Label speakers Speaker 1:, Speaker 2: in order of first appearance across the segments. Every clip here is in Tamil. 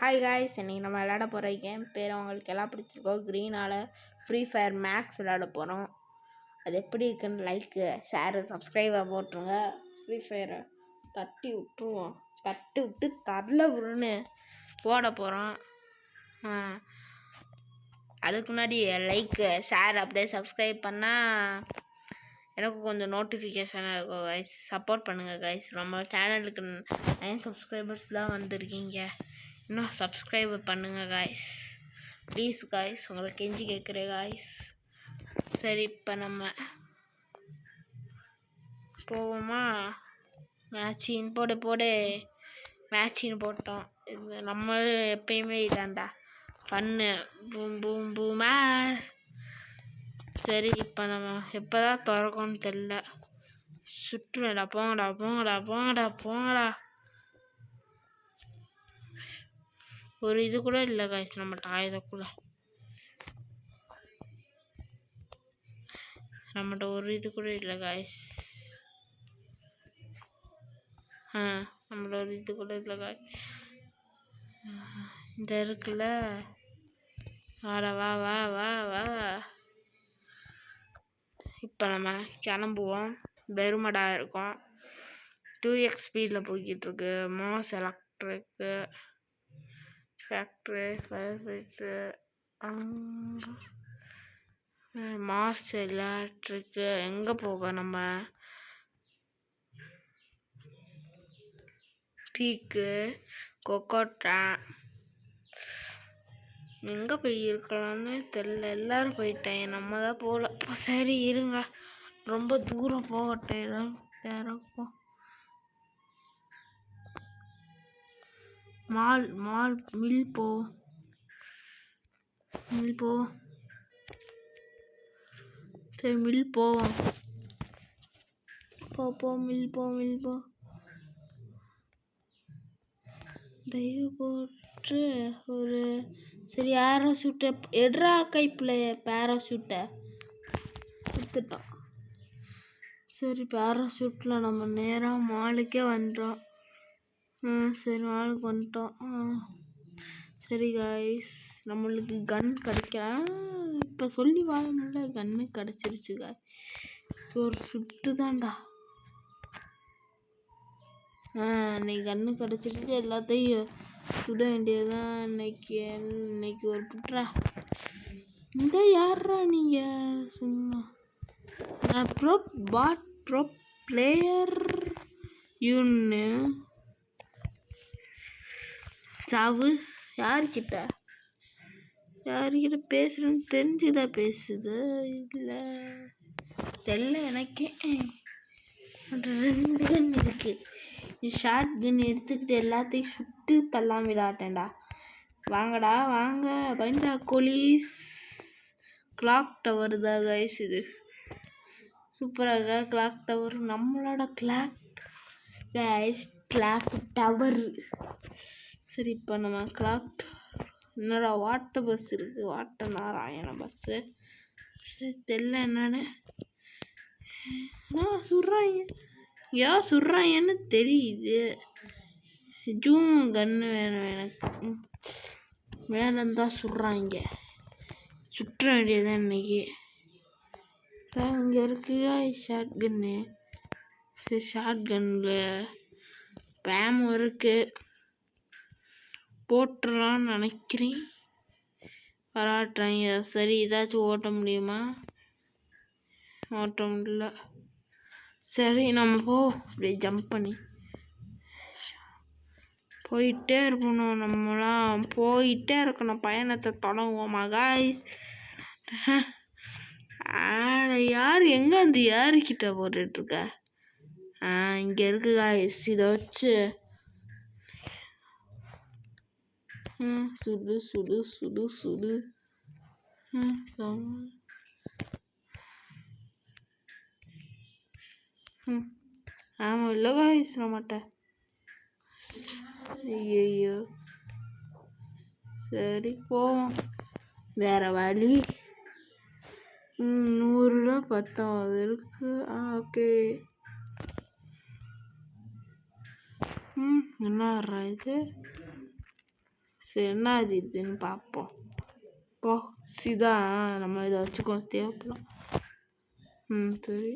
Speaker 1: ஹாய் காய்ஸ், இன்றைக்கி நம்ம விளையாட போகிற கேம் பேர் அவங்களுக்கு எல்லாம் பிடிச்சிருக்கோ. க்ரீனால் ஃப்ரீ ஃபயர் மேக்ஸ் விளையாட போகிறோம். அது எப்படி இருக்குன்னு லைக்கு ஷேரு சப்ஸ்கிரைபாக போட்டுருங்க. ஃப்ரீ ஃபயரை தட்டி விட்டுருவோம். தட்டி விட்டு தரல விடுன்னு போட போகிறோம். அதுக்கு முன்னாடி லைக்கு ஷேர் அப்படியே சப்ஸ்கிரைப் பண்ணால் எனக்கு கொஞ்சம் நோட்டிஃபிகேஷனாக இருக்கும் கைஸ். சப்போர்ட் பண்ணுங்கள் கைஸ். நம்ம சேனலுக்கு 9 சப்ஸ்கிரைபர்ஸ் தான் வந்திருக்கீங்க. இன்னும் சப்ஸ்கிரைப் பண்ணுங்கள் காய்ஸ், ப்ளீஸ் காய்ஸ், உங்களை கெஞ்சி கேட்குறேன் காய்ஸ். சரி, இப்போ நம்ம போவோமா? மேட்சின் போடு மேட்சின் போட்டோம். இது நம்ம எப்பயுமே இதாண்டா பண்ணு பூம் பூம் பூமா. சரி, இப்போ நம்ம எப்போ தான் திறக்கணும்னு தெரில. சுற்றுவேடா, போங்கடா. ஒரு இது கூட இல்லை காய்ஸ், நம்ம டாய்லெட்டுக்குள்ள நம்மகிட்ட ஒரு இது கூட இல்லை காய்ஸ். நம்மளோட ஒரு இது கூட இல்லை காய்ஸ். இந்த இருக்குல்ல, வா. இப்போ நம்ம கிளம்புவோம். பெருமடா இருக்கும். 2x ஸ்பீடில் போய்கிட்டுருக்கு. மோஸ் electric factory fire ஃபைட்ரு Mars electric. எங்கே போக நம்ம? பீக்கு கொக்கோட்டா எங்கே போய் இருக்கலாம்னு தெரில. எல்லோரும் போயிட்டேன், நம்ம தான் போகல. சரி இருங்க, ரொம்ப தூரம் போகட்டேன். யாருக்கும் மால் மில் போ. சரி மில் போவோம். போ மில் போ. தயவு போட்டு ஒரு சரி பேராசூட்டை எட்ரா கைப்பில் பேராசூட்டை எடுத்துட்டோம். சரி, பேராசூட்டில் நம்ம நேராக மாலுக்கே வந்துட்டோம். சரி, மாலுக்கு வந்துட்டோம். சரி காய்ஸ், நம்மளுக்கு கன் கிடைக்கலாம். இப்போ சொல்லி வாங்கல, கன்னு கிடச்சிருச்சு காய். ஒரு சுட்டு தான்டா. இன்னைக்கு கன்று கிடச்சிட்டு எல்லாத்தையும் சுட வேண்டியதுதான். இன்னைக்கு ஒரு புட்ரா. இந்த யாரா நீங்கள்? சும்மா நான் ப்ரோ பிளேயர் யூன்னு சாவு. யார்கிட்ட பேசுகிறேன்னு தெரிஞ்சுதான் பேசுது. இல்லை தெரியல எனக்கே. 2 கன் இருக்கு. ஷார்ட் கன் எடுத்துக்கிட்டு எல்லாத்தையும் சுட்டு தள்ளாம விடாட்டேன்டா. வாங்கடா வாங்க பைண்டா கோலிஸ். கிளாக் டவர் தான் கைஸ். இது சூப்பராக கிளாக் டவர், நம்மளோட கிளாக் டவர். சரி, இப்போ நம்ம கிளாக் என்னடா வாட்டர் பஸ் இருக்குது. Water Narayana bus. சரி தெரியல என்னன்னு. சுடுறாங்கன்னு தெரியுது. ஜூம் கன்று வேணும் எனக்கு. மேலேருந்தான் சுடுறாங்க. சுற்ற வேண்டியதான் இன்னைக்கு. இங்கே இருக்குதா ஷார்ட் கன்னு. சரி, ஷார்ட் கன்னில் பேமும் இருக்கு. போட்டுடலான்னு நினைக்கிறேன். வராட்டாங்க. சரி, ஏதாச்சும் ஓட்ட முடியுமா? ஓட்ட முடியல. சரி, நம்ம அப்படியே ஜம்ப் பண்ணி போயிட்டே இருக்கணும். நம்மளாம் போயிட்டே இருக்கணும். பயணத்தை தொடங்குவோமா காய்ஸ்? யார் எங்கே வந்து யாருக்கிட்ட போட்டுட்ருக்க? இங்கே இருக்கு காய்ஸ். இதை வச்சு சுடு. ஆமாம் இல்லை காய்ஸ், நம்மகிட்ட. ஐயோ, சரி போவோம். வேற வழி. 100 19 இருக்கு. ஓகே. என்ன இது? சரி என்ன இதுன்னு பார்ப்போம். போ சிதான் நம்ம இதை வச்சுக்கோம் தேவைப்படும். சரி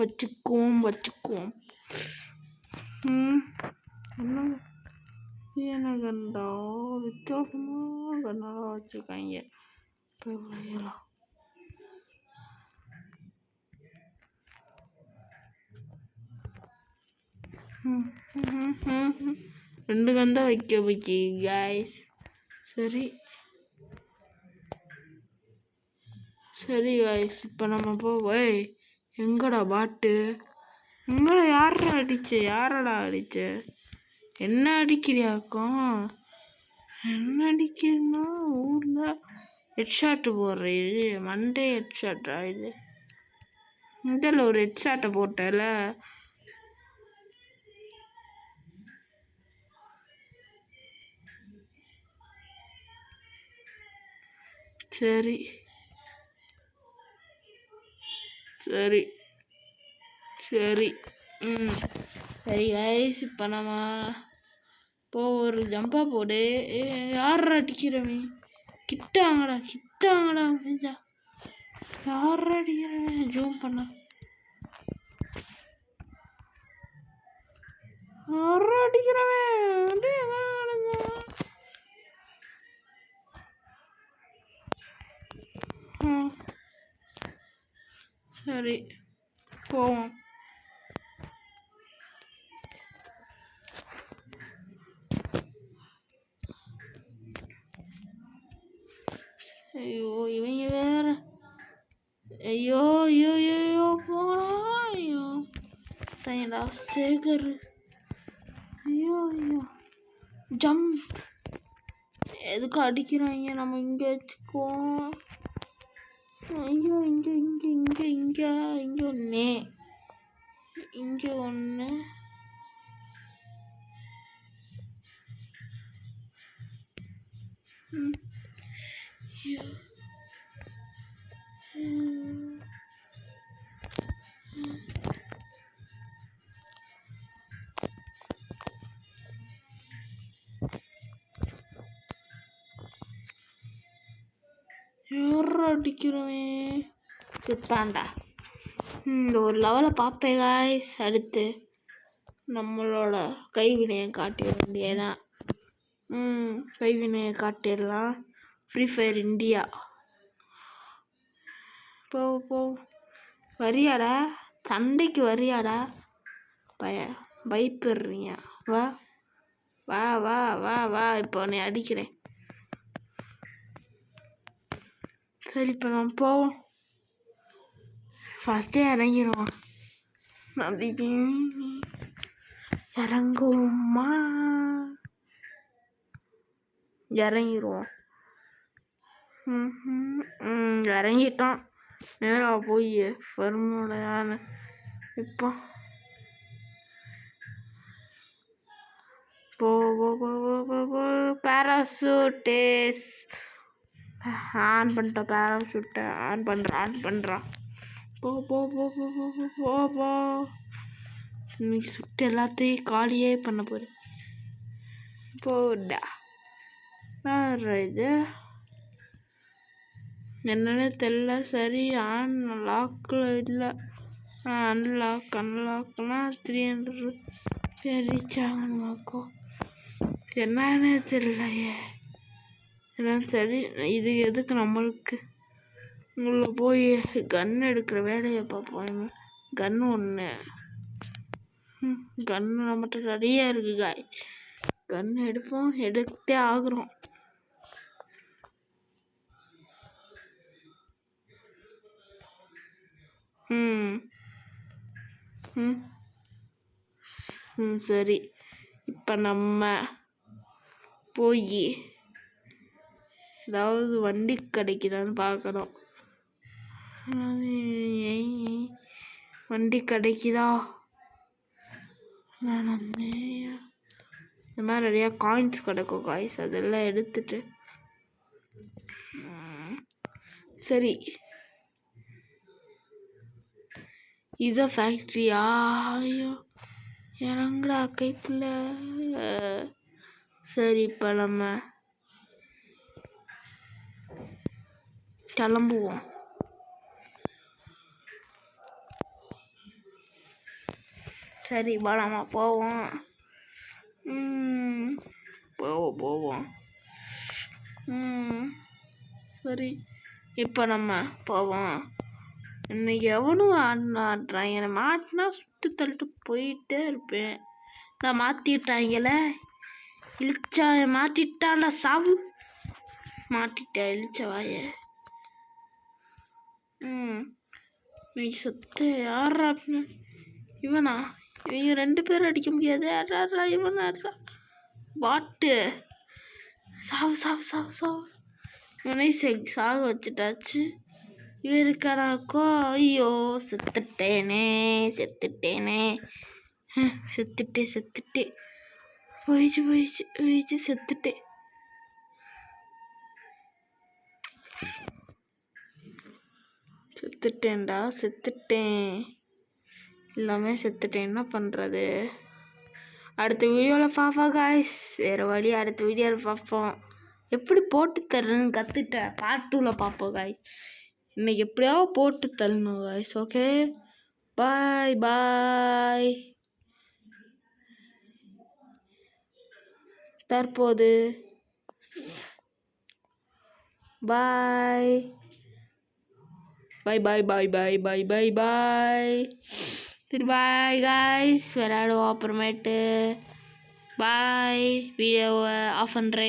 Speaker 1: வச்சுக்குவோம். என்ன கண்டா வித்தியாசமாக கண்ணாலாம் வச்சுருக்காங்க. இப்போ வரையலாம். ரெண்டு கந்தா வைக்க போச்சு காய்ஸ். சரி காய்ஸ், இப்போ நம்ம போய் எங்கடா பாட்டு எங்கடா யாரடா அடிச்ச என்ன அடிக்கிறியாக்கும்? என்ன அடிக்கிறன்னா ஊரில் ஹெட்ஷாட்டு போடுறது மண்டே ஹெட்ஷாட்டா இது? இதில் ஒரு ஹெட்ஷாட்டை போட்டல. சரி சரி சரி சரி கைஸ், இப்போ நம்ம ஒரு ஜம்பா போடு. யார் அடிக்கிறவன்? கிட்டாங்கடா செஞ்சா யார் அடிக்கிறவன்? ஜூம் பண்ண யார் அடிக்கிறவன்? சரி போவோம். ஐயோ இவங்க வேற. ஐயோ போகலாம். ஐயோ தயடா சேகர். ஐயோ ஜம்ப் எதுக்கு அடிக்கிறாங்க? நம்ம இங்கே வச்சுக்குவோம். ஐயோ இங்கே ஒன்று, இங்கே ஒன்று. யார் அடிக்கிறவன்? சுத்தாண்டா. இந்த ஒரு லெவலை பார்ப்பேன் காய்ஸ். அடுத்து நம்மளோட கைவினையை காட்டிட வேண்டியதான். கைவினையை காட்டிடலாம். ஃப்ரீ ஃபயர் இந்தியா போ வரியாடா? சண்டைக்கு வரியாடா? பயப்படுறீங்க? வா வா வா வா வா இப்போ நீ அடிக்கிறேன். சரி இப்போ நம்ம போவோம். ஃபஸ்ட்டே இறங்கிடுவோம். இறங்குவோம்மா? இறங்கிடுவோம். இறங்கிட்டோம். நேராக போய் ஃபர்மோட யானை இப்போ பேராசூட்டேஸ் ஆன் பண்ணிட்டோம். பேராசூட்டை ஆன் பண்ணுறான். போ இன்னைக்கு சுட்டு எல்லாத்தையும் காலியே பண்ண போகிறேன். போடா இது என்னன்னு தெரியல. சரி லாக்கில் இல்லை. அன்லாக்னா 300 ரீச் ஆகணுமாக்கோ என்னன்னு தெரியலையே. சரி இது எதுக்கு நம்மளுக்கு? உள்ள போய் கன் எடுக்கிற வேலையை பார்ப்போம். கன்று நம்மகிட்ட நிறையா இருக்கு காய். கன்று எடுப்போம். எடுத்தே ஆகுறோம். சரி இப்போ நம்ம போய் ஏதாவது வண்டி கிடைக்குதான்னு பார்க்கணும். வண்டி கிடைக்குதா? இந்த மாதிரி நிறையா காயின்ஸ் கிடைக்கும் காய்ஸ். அதெல்லாம் எடுத்துட்டு சரி இதான் ஃபேக்ட்ரியா? ஐயோ இறங்குடா கைப்புள்ள. சரி இப்போ நம்ம கிளம்புவோம். சரி வா நம்ம போவோம். போவோம். சரி இப்போ நம்ம போவோம். இன்னைக்கு எவனும் ஆடுறான், என்னை மாட்டினா சுட்டு தள்ளிட்டு போயிட்டே இருப்பேன். நான் மாற்றிட்டாங்களே, இழிச்சா மாட்டிட்டான்டா, சாவு மாட்டிட்டேன் இழிச்ச வாய. நீ சத்து யாரா? இவனா? இவங்க 2 பேரும் அடிக்க முடியாது. யாரா இவனா? வாட்டு சாவு சாவு சாவு சாவு. இவனை சாக வச்சுட்டாச்சு. இவருக்கானாக்கோ ஐயோ செத்துட்டேனே போயிடுச்சு செத்துட்டேன். செத்துட்டேன் எல்லாமே செத்துட்டேன். என்ன பண்ணுறது? அடுத்த வீடியோவில் பார்ப்போம் காய்ஸ். வேறு வழி அடுத்த வீடியோவில் பார்ப்போம். எப்படி போட்டு தர்றேன்னு கற்றுட்டேன். பார்ட் 2ல் பார்ப்போம் காய்ஸ். இன்னைக்கு எப்படியாவது போட்டு தரணும் காய்ஸ். Okay bye. தற்போது பாய். சரி பாய் காய்ஸ், விளையாடுவோம் அப்புறமேட்டு. பாய். வீடியோவை ஆஃப் பண்ணுறேன்.